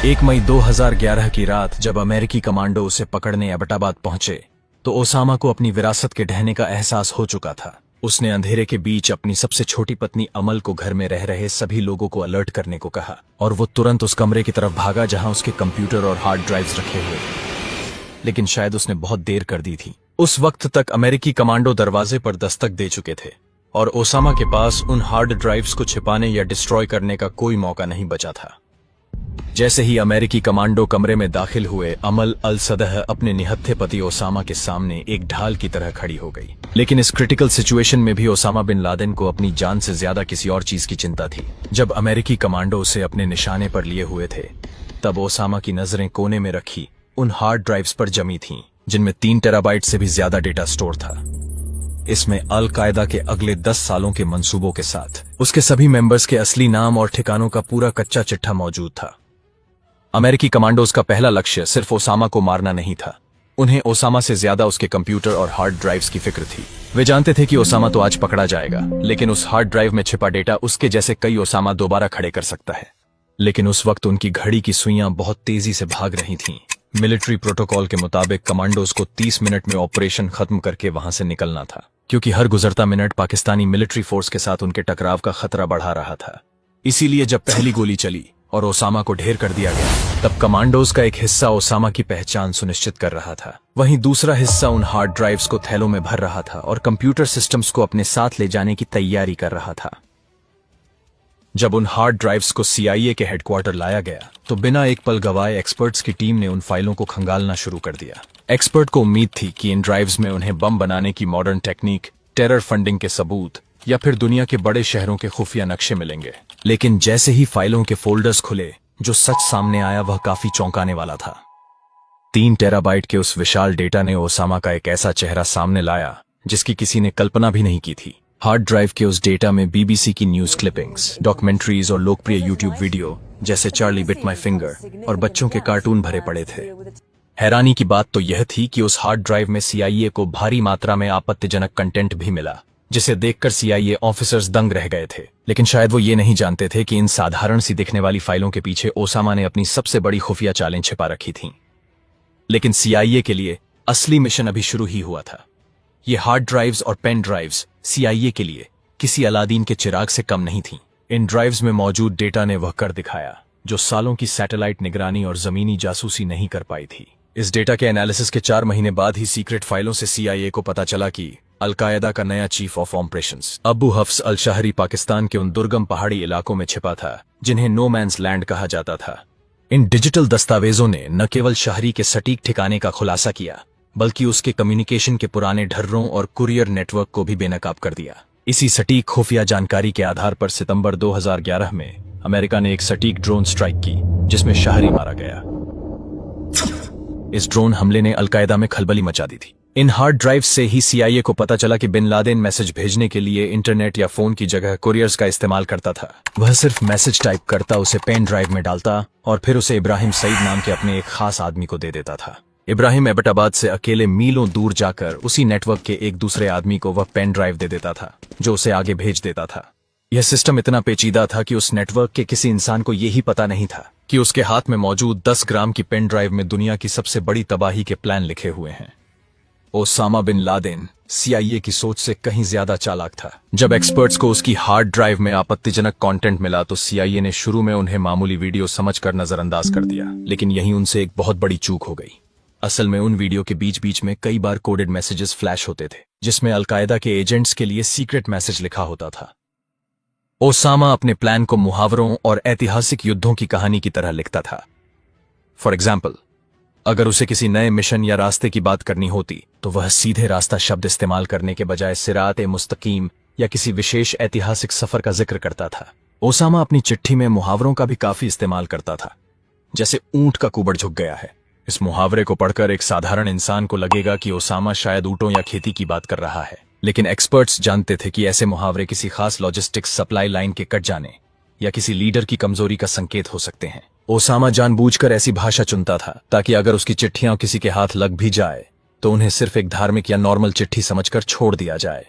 1 मई 2011 की रात जब अमेरिकी कमांडो उसे पकड़ने एबटाबाद पहुंचे तो ओसामा को अपनी विरासत के ढहने का एहसास हो चुका था। उसने अंधेरे के बीच अपनी सबसे छोटी पत्नी अमल को घर में रह रहे सभी लोगों को अलर्ट करने को कहा और वो तुरंत उस कमरे की तरफ भागा जहां उसके कंप्यूटर और हार्ड ड्राइव्स रखे हुए थे। लेकिन शायद उसने बहुत देर कर दी थी। उस वक्त तक अमेरिकी कमांडो दरवाजे पर दस्तक दे चुके थे और ओसामा के पास उन हार्ड ड्राइव्स को छिपाने या डिस्ट्रॉय करने का कोई मौका नहीं बचा था। जैसे ही अमेरिकी कमांडो कमरे में दाखिल हुए, अमल अल सदह अपने निहत्थे पति ओसामा के सामने एक ढाल की तरह खड़ी हो गई। लेकिन इस क्रिटिकल सिचुएशन में भी ओसामा बिन लादेन को अपनी जान से ज्यादा किसी और चीज की चिंता थी। जब अमेरिकी कमांडो उसे अपने निशाने पर लिए हुए थे तब ओसामा की नजरें कोने में रखी उन हार्ड ड्राइव्स पर जमी थीं, जिनमें 3 टेराबाइट से भी ज्यादा डेटा स्टोर था। इसमें अल कायदा के अगले 10 सालों के मंसूबों के साथ उसके सभी मेंबर्स के असली नाम और ठिकानों का पूरा कच्चा चिट्ठा मौजूद था। अमेरिकी कमांडोज का पहला लक्ष्य सिर्फ ओसामा को मारना नहीं था। उन्हें ओसामा से ज्यादा उसके कंप्यूटर और हार्ड ड्राइव्स की फिक्र थी। वे जानते थे कि ओसामा तो आज पकड़ा जाएगा, लेकिन उस हार्ड ड्राइव में छिपा डेटा उसके जैसे कई ओसामा दोबारा खड़े कर सकता है। लेकिन उस वक्त उनकी घड़ी की सुइयां बहुत तेजी से भाग रही थीं। मिलिट्री प्रोटोकॉल के मुताबिक कमांडोज को 30 मिनट में ऑपरेशन खत्म करके वहां से निकलना था, क्योंकि हर गुजरता मिनट पाकिस्तानी मिलिट्री फोर्स के साथ उनके टकराव का खतरा बढ़ा रहा था। इसीलिए जब पहली गोली चली और ओसामा को ढेर कर दिया गया, तब कमांडोज का एक हिस्सा ओसामा की पहचान सुनिश्चित कर रहा था। वहीं दूसरा हिस्सा उन हार्ड ड्राइव्स को थैलों में भर रहा था और कंप्यूटर सिस्टम्स को अपने साथ ले जाने की तैयारी कर रहा था। जब उन हार्ड ड्राइव्स को सीआईए के हेडक्वार्टर लाया गया तो बिना एक पल गवाए एक्सपर्ट्स की टीम ने उन फाइलों को खंगालना शुरू कर दिया। एक्सपर्ट को उम्मीद थी कि इन ड्राइव्स में उन्हें बम बनाने की मॉडर्न टेक्निक, टेरर फंडिंग के सबूत या फिर दुनिया के बड़े शहरों के खुफिया नक्शे मिलेंगे। लेकिन जैसे ही फाइलों के फोल्डर्स खुले, जो सच सामने आया वह काफी चौंकाने वाला था। 3 टेराबाइट के उस विशाल डेटा ने ओसामा का एक ऐसा चेहरा सामने लाया जिसकी किसी ने कल्पना भी नहीं की थी। हार्ड ड्राइव के उस डेटा में बीबीसी की न्यूज क्लिपिंग्स, डॉक्यूमेंट्रीज और लोकप्रिय यूट्यूब वीडियो जैसे चार्ली बिट माई फिंगर और बच्चों के कार्टून भरे पड़े थे। हैरानी की बात तो यह थी कि उस हार्ड ड्राइव में सीआईए को भारी मात्रा में आपत्तिजनक कंटेंट भी मिला, जिसे देखकर सीआईए ऑफिसर्स दंग रह गए थे। लेकिन शायद वो ये नहीं जानते थे कि इन साधारण सी दिखने वाली फाइलों के पीछे ओसामा ने अपनी सबसे बड़ी खुफिया चालें छिपा रखी थीं। लेकिन सीआईए के लिए असली मिशन अभी शुरू ही हुआ था। ये हार्ड ड्राइव्स और पेन ड्राइव्स सीआईए के लिए किसी अलादीन के चिराग से कम नहीं थीं। इन ड्राइव्स में मौजूद डेटा ने वह कर दिखाया जो सालों की सैटेलाइट निगरानी और जमीनी जासूसी नहीं कर पाई थी। इस डेटा के एनालिसिस के 4 महीने बाद ही सीक्रेट फाइलों से सीआईए को पता चला कि अल-कायदा का नया chief of operations Abu Hafs al Shahri Pakistan के उन दुर्गम पहाड़ी इलाकों में छिपा था जिन्हें नो मैंस लैंड कहा जाता था। इन डिजिटल दस्तावेजों ने न केवल शहरी के सटीक ठिकाने का खुलासा किया, बल्कि उसके कम्युनिकेशन के पुराने ढर्रों और कुरियर नेटवर्क को भी बेनकाब कर दिया। इसी सटीक खुफिया जानकारी के आधार पर सितंबर 2011 में अमेरिका ने एक सटीक ड्रोन स्ट्राइक की जिसमें शहरी मारा गया। इस ड्रोन हमले ने अल-कायदा में खलबली मचा दी थी। इन हार्ड ड्राइव से ही सीआईए को पता चला कि बिन लादेन मैसेज भेजने के लिए इंटरनेट या फोन की जगह कुरियर्स का इस्तेमाल करता था। वह सिर्फ मैसेज टाइप करता, उसे पेन ड्राइव में डालता और फिर उसे इब्राहिम सईद नाम के अपने एक खास आदमी को दे देता था। इब्राहिम एबटाबाद से अकेले मीलों दूर जाकर उसी नेटवर्क के एक दूसरे आदमी को वह पेन ड्राइव दे देता था जो उसे आगे भेज देता था। यह सिस्टम इतना पेचीदा था कि उस नेटवर्क के किसी इंसान को यही पता नहीं था कि उसके हाथ में मौजूद 10 ग्राम की पेन ड्राइव में दुनिया की सबसे बड़ी तबाही के प्लान लिखे हुए हैं। ओसामा बिन लादेन सीआईए की सोच से कहीं ज्यादा चालाक था। जब एक्सपर्ट्स को उसकी हार्ड ड्राइव में आपत्तिजनक कंटेंट मिला तो सीआईए ने शुरू में उन्हें मामूली वीडियो समझकर नजरअंदाज कर दिया, लेकिन यहीं उनसे एक बहुत बड़ी चूक हो गई। असल में उन वीडियो के बीच बीच में कई बार कोडेड मैसेजेस फ्लैश होते थे जिसमें अल-कायदा के एजेंट्स के लिए सीक्रेट मैसेज लिखा होता था। ओसामा अपने प्लान को मुहावरों और ऐतिहासिक युद्धों की कहानी की तरह लिखता था। फॉर एग्जाम्पल, अगर उसे किसी नए मिशन या रास्ते की बात करनी होती तो वह सीधे रास्ता शब्द इस्तेमाल करने के बजाय सिरात-ए मुस्तकीम या किसी विशेष ऐतिहासिक सफर का जिक्र करता था। ओसामा अपनी चिट्ठी में मुहावरों का भी काफी इस्तेमाल करता था, जैसे ऊंट का कुबड़ झुक गया है। इस मुहावरे को पढ़कर एक साधारण इंसान को लगेगा कि ओसामा शायद ऊंटों या खेती की बात कर रहा है, लेकिन एक्सपर्ट्स जानते थे कि ऐसे मुहावरे किसी खास लॉजिस्टिक्स सप्लाई लाइन के कट जाने या किसी लीडर की कमजोरी का संकेत हो सकते हैं। ओसामा जानबूझकर ऐसी भाषा चुनता था ताकि अगर उसकी चिट्ठियां किसी के हाथ लग भी जाए तो उन्हें सिर्फ एक धार्मिक या नॉर्मल चिट्ठी समझकर छोड़ दिया जाए।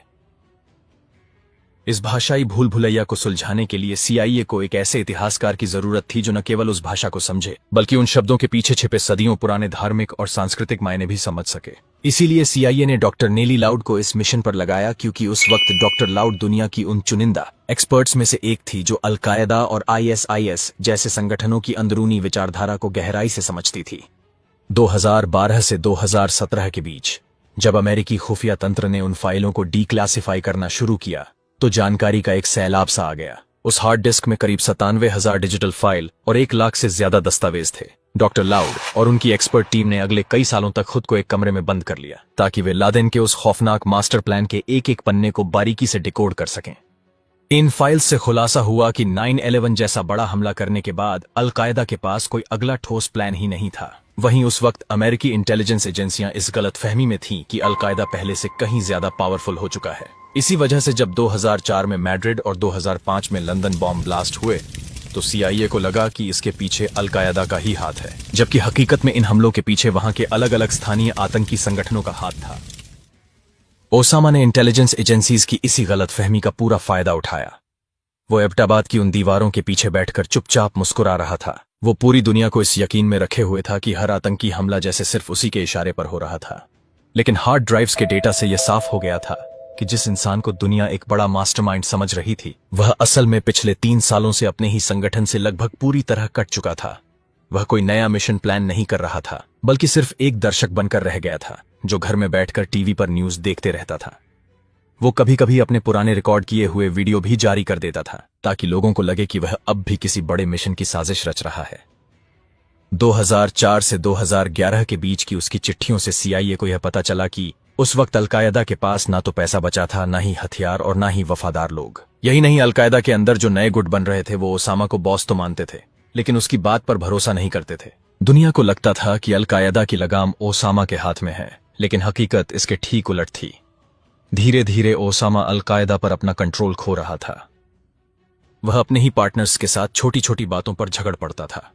इस भाषाई भूल भुलैया को सुलझाने के लिए सीआईए को एक ऐसे इतिहासकार की जरूरत थी जो न केवल उस भाषा को समझे बल्कि उन शब्दों के पीछे छिपे सदियों पुराने धार्मिक और सांस्कृतिक मायने भी समझ सके। इसीलिए सीआईए ने डॉक्टर नेली लाउड को इस मिशन पर लगाया, क्योंकि उस वक्त डॉक्टर लाउड दुनिया की उन चुनिंदा एक्सपर्ट्स में से एक थी जो अलकायदा और आईएसआईएस जैसे संगठनों की अंदरूनी विचारधारा को गहराई से समझती थी। 2012 से 2017 के बीच जब अमेरिकी खुफिया तंत्र ने उन फाइलों को डीक्लासिफाई करना शुरू किया तो जानकारी का एक सैलाब सा आ गया। उस हार्ड डिस्क में करीब 97,000 डिजिटल फाइल और 1 लाख से ज्यादा दस्तावेज थे। डॉक्टर लाउड और उनकी एक्सपर्ट टीम ने अगले कई सालों तक खुद को एक कमरे में बंद कर लिया ताकि वे लादेन के उस खौफनाक मास्टर प्लान के एक एक पन्ने को बारीकी से डिकोड कर सकें। इन फाइल्स से खुलासा हुआ कि 9/11 जैसा बड़ा हमला करने के बाद अलकायदा के पास कोई अगला ठोस प्लान ही नहीं था। वहीं उस वक्त अमेरिकी इंटेलिजेंस एजेंसियां इस गलतफहमी में थीं कि अलकायदा पहले से कहीं ज्यादा पावरफुल हो चुका है। इसी वजह से जब 2004 में मैड्रिड और 2005 में लंदन बॉम्ब ब्लास्ट हुए तो सीआईए को लगा कि इसके पीछे अलकायदा का ही हाथ है, जबकि हकीकत में इन हमलों के पीछे वहां के अलग अलग स्थानीय आतंकी संगठनों का हाथ था। ओसामा ने इंटेलिजेंस एजेंसीज की इसी गलतफहमी का पूरा फायदा उठाया। वो एबटाबाद की उन दीवारों के पीछे बैठकर चुपचाप मुस्कुरा रहा था। वो पूरी दुनिया को इस यकीन में रखे हुए था कि हर आतंकी हमला जैसे सिर्फ उसी के इशारे पर हो रहा था। लेकिन हार्ड ड्राइव्स के डेटा से यह साफ हो गया था कि जिस इंसान को दुनिया एक बड़ा मास्टरमाइंड समझ रही थी वह असल में पिछले 3 सालों से अपने ही संगठन से लगभग पूरी तरह कट चुका था। वह कोई नया मिशन प्लान नहीं कर रहा था, बल्कि सिर्फ एक दर्शक बनकर रह गया था जो घर में बैठकर टीवी पर न्यूज देखते रहता था। वो कभी कभी अपने पुराने रिकॉर्ड किए हुए वीडियो भी जारी कर देता था ताकि लोगों को लगे कि वह अब भी किसी बड़े मिशन की साजिश रच रहा है। 2004 से 2011 के बीच की उसकी चिट्ठियों से सीआईए को यह पता चला कि उस वक्त अलकायदा के पास ना तो पैसा बचा था, ना ही हथियार और ना ही वफादार लोग। यही नहीं, अलकायदा के अंदर जो नए गुट बन रहे थे वो ओसामा को बॉस तो मानते थे लेकिन उसकी बात पर भरोसा नहीं करते थे। दुनिया को लगता था कि अलकायदा की लगाम ओसामा के हाथ में है, लेकिन हकीकत इसके ठीक उलट थी। धीरे धीरे ओसामा अलकायदा पर अपना कंट्रोल खो रहा था। वह अपने ही पार्टनर्स के साथ छोटी छोटी बातों पर झगड़ पड़ता था।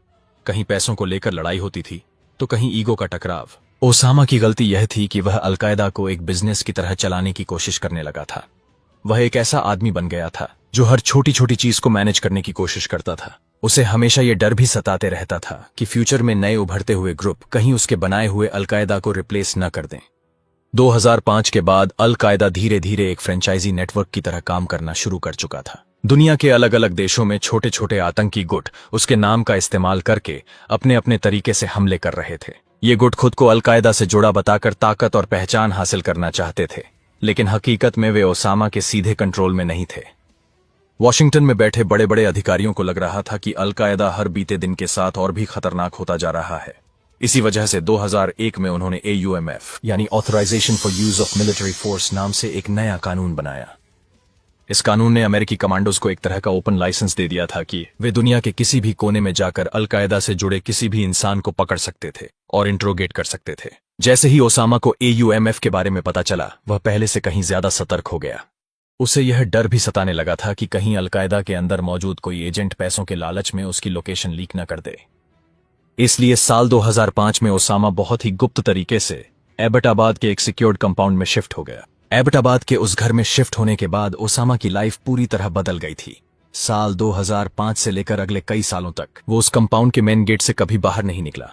कहीं पैसों को लेकर लड़ाई होती थी तो कहीं ईगो का टकराव। ओसामा की गलती यह थी कि वह अलकायदा को एक बिजनेस की तरह चलाने की कोशिश करने लगा था। वह एक ऐसा आदमी बन गया था जो हर छोटी छोटी चीज को मैनेज करने की कोशिश करता था। उसे हमेशा यह डर भी सताते रहता था कि फ्यूचर में नए उभरते हुए ग्रुप कहीं उसके बनाए हुए अलकायदा को रिप्लेस न कर दें। 2005 के बाद अलकायदा धीरे धीरे एक फ्रेंचाइजी नेटवर्क की तरह काम करना शुरू कर चुका था। दुनिया के अलग अलग देशों में छोटे छोटे आतंकी गुट उसके नाम का इस्तेमाल करके अपने अपने तरीके से हमले कर रहे थे। ये गुट खुद को अलकायदा से जुड़ा बताकर ताकत और पहचान हासिल करना चाहते थे, लेकिन हकीकत में वे ओसामा के सीधे कंट्रोल में नहीं थे। वॉशिंगटन में बैठे बड़े बड़े अधिकारियों को लग रहा था कि अलकायदा हर बीते दिन के साथ और भी खतरनाक होता जा रहा है। इसी वजह से 2001 में उन्होंने AUMF यानी authorization for use of military force नाम से एक नया कानून बनाया। इस कानून ने अमेरिकी कमांडोज को एक तरह का ओपन लाइसेंस दे दिया था कि वे दुनिया के किसी भी कोने में जाकर अलकायदा से जुड़े किसी भी इंसान को पकड़ सकते थे और इंट्रोगेट कर सकते थे। जैसे ही ओसामा को AUMF के बारे में पता चला, वह पहले से कहीं ज्यादा सतर्क हो गया। उसे यह डर भी सताने लगा था कि कहीं अलकायदा के अंदर मौजूद कोई एजेंट पैसों के लालच में उसकी लोकेशन लीक न कर दे। इसलिए साल 2005 में ओसामा बहुत ही गुप्त तरीके से एबटाबाद के एक सिक्योर्ड कंपाउंड में शिफ्ट हो गया। एबटाबाद के उस घर में शिफ्ट होने के बाद ओसामा की लाइफ पूरी तरह बदल गई थी। साल 2005 से लेकर अगले कई सालों तक वो उस कंपाउंड के मेन गेट से कभी बाहर नहीं निकला।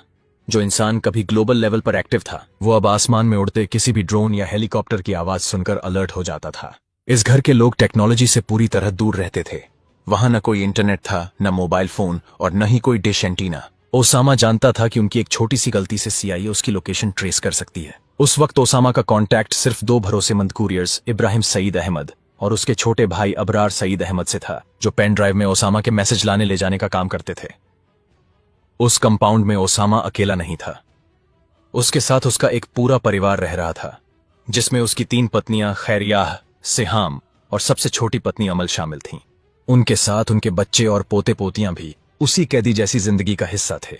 जो इंसान कभी ग्लोबल लेवल पर एक्टिव था, वो अब आसमान में उड़ते किसी भी ड्रोन या हेलीकॉप्टर की आवाज सुनकर अलर्ट हो जाता था। इस घर के लोग टेक्नोलॉजी से पूरी तरह दूर रहते थे। वहां न कोई इंटरनेट था, न मोबाइल फोन और न ही कोई डिश एंटीना। ओसामा जानता था कि उनकी एक छोटी सी गलती से सीआईए उसकी लोकेशन ट्रेस कर सकती है। उस वक्त ओसामा का कांटेक्ट सिर्फ 2 भरोसेमंद कुरियर्स इब्राहिम सईद अहमद और उसके छोटे भाई अबरार सईद अहमद से था, जो पेन ड्राइव में ओसामा के मैसेज लाने ले जाने का काम करते थे। उस कंपाउंड में ओसामा अकेला नहीं था। उसके साथ उसका एक पूरा परिवार रह रहा था, जिसमें उसकी 3 पत्नियां खैरियाह, सिहाम और सबसे छोटी पत्नी अमल शामिल थीं। उनके साथ उनके बच्चे और पोते पोतियां भी उसी कैदी जैसी जिंदगी का हिस्सा थे।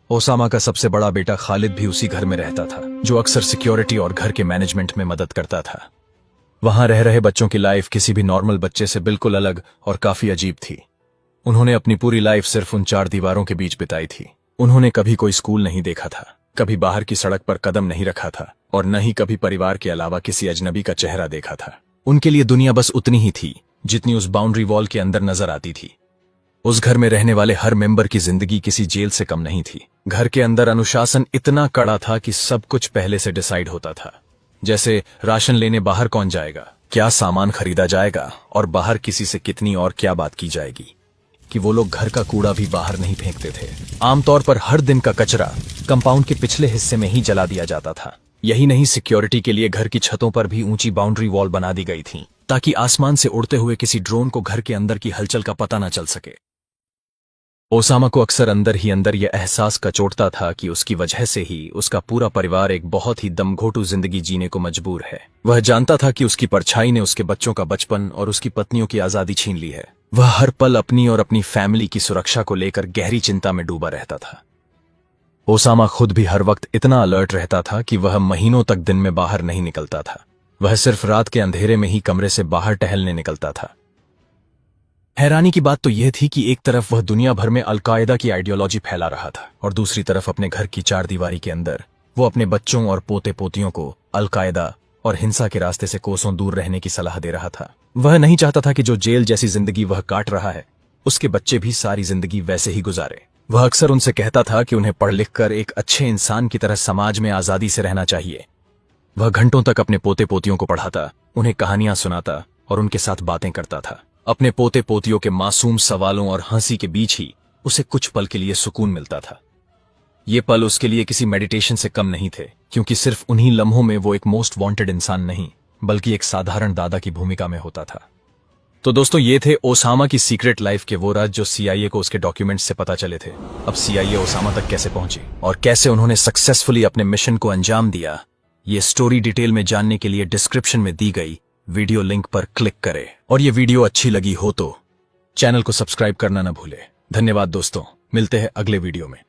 ओसामा का सबसे बड़ा बेटा खालिद भी उसी घर में रहता था, जो अक्सर सिक्योरिटी और घर के मैनेजमेंट में मदद करता था। वहां रह रहे बच्चों की लाइफ किसी भी नॉर्मल बच्चे से बिल्कुल अलग और काफी अजीब थी। उन्होंने अपनी पूरी लाइफ सिर्फ उन 4 दीवारों के बीच बिताई थी। उन्होंने कभी कोई स्कूल नहीं देखा था, कभी बाहर की सड़क पर कदम नहीं रखा था और न ही कभी परिवार के अलावा किसी अजनबी का चेहरा देखा था। उनके लिए दुनिया बस उतनी ही थी जितनी उस बाउंड्री वॉल के अंदर नजर आती थी। उस घर में रहने वाले हर मेंबर की जिंदगी किसी जेल से कम नहीं थी। घर के अंदर अनुशासन इतना कड़ा था कि सब कुछ पहले से डिसाइड होता था। जैसे राशन लेने बाहर कौन जाएगा, क्या सामान खरीदा जाएगा और बाहर किसी से कितनी और क्या बात की जाएगी। कि वो लोग घर का कूड़ा भी बाहर नहीं फेंकते थे। आमतौर पर हर दिन का कचरा कंपाउंड के पिछले हिस्से में ही जला दिया जाता था। यही नहीं, सिक्योरिटी के लिए घर की छतों पर भी ऊंची बाउंड्री वॉल बना दी गई थी ताकि आसमान से उड़ते हुए किसी ड्रोन को घर के अंदर की हलचल का पता न चल सके। ओसामा को अक्सर अंदर ही अंदर यह एहसास कचोटता था कि उसकी वजह से ही उसका पूरा परिवार एक बहुत ही दमघोटू जिंदगी जीने को मजबूर है। वह जानता था कि उसकी परछाई ने उसके बच्चों का बचपन और उसकी पत्नियों की आजादी छीन ली है। वह हर पल अपनी और अपनी फैमिली की सुरक्षा को लेकर गहरी चिंता में डूबा रहता था। ओसामा खुद भी हर वक्त इतना अलर्ट रहता था कि वह महीनों तक दिन में बाहर नहीं निकलता था। वह सिर्फ रात के अंधेरे में ही कमरे से बाहर टहलने निकलता था। हैरानी की बात तो यह थी कि एक तरफ वह दुनिया भर में अलकायदा की आइडियोलॉजी फैला रहा था और दूसरी तरफ अपने घर की चारदीवारी के अंदर वो अपने बच्चों और पोते पोतियों को अलकायदा और हिंसा के रास्ते से कोसों दूर रहने की सलाह दे रहा था। वह नहीं चाहता था कि जो जेल जैसी जिंदगी वह काट रहा है उसके बच्चे भी सारी जिंदगी वैसे ही गुजारे। वह अक्सर उनसे कहता था कि उन्हें पढ़ लिख कर एक अच्छे इंसान की तरह समाज में आजादी से रहना चाहिए। वह घंटों तक अपने पोते पोतियों को पढ़ाता, उन्हें कहानियां सुनाता और उनके साथ बातें करता था। अपने पोते पोतियों के मासूम सवालों और हंसी के बीच ही उसे कुछ पल के लिए सुकून मिलता था। ये पल उसके लिए किसी मेडिटेशन से कम नहीं थे, क्योंकि सिर्फ उन्हीं लम्हों में वो एक मोस्ट वांटेड इंसान नहीं बल्कि एक साधारण दादा की भूमिका में होता था। तो दोस्तों, ये थे ओसामा की सीक्रेट लाइफ के वो राज जो सीआईए को उसके डॉक्यूमेंट्स से पता चले थे। अब सीआईए ओसामा तक कैसे पहुंची और कैसे उन्होंने सक्सेसफुली अपने मिशन को अंजाम दिया, ये स्टोरी डिटेल में जानने के लिए डिस्क्रिप्शन में दी गई वीडियो लिंक पर क्लिक करें। और ये वीडियो अच्छी लगी हो तो चैनल को सब्सक्राइब करना न भूले। धन्यवाद दोस्तों, मिलते हैं अगले वीडियो में।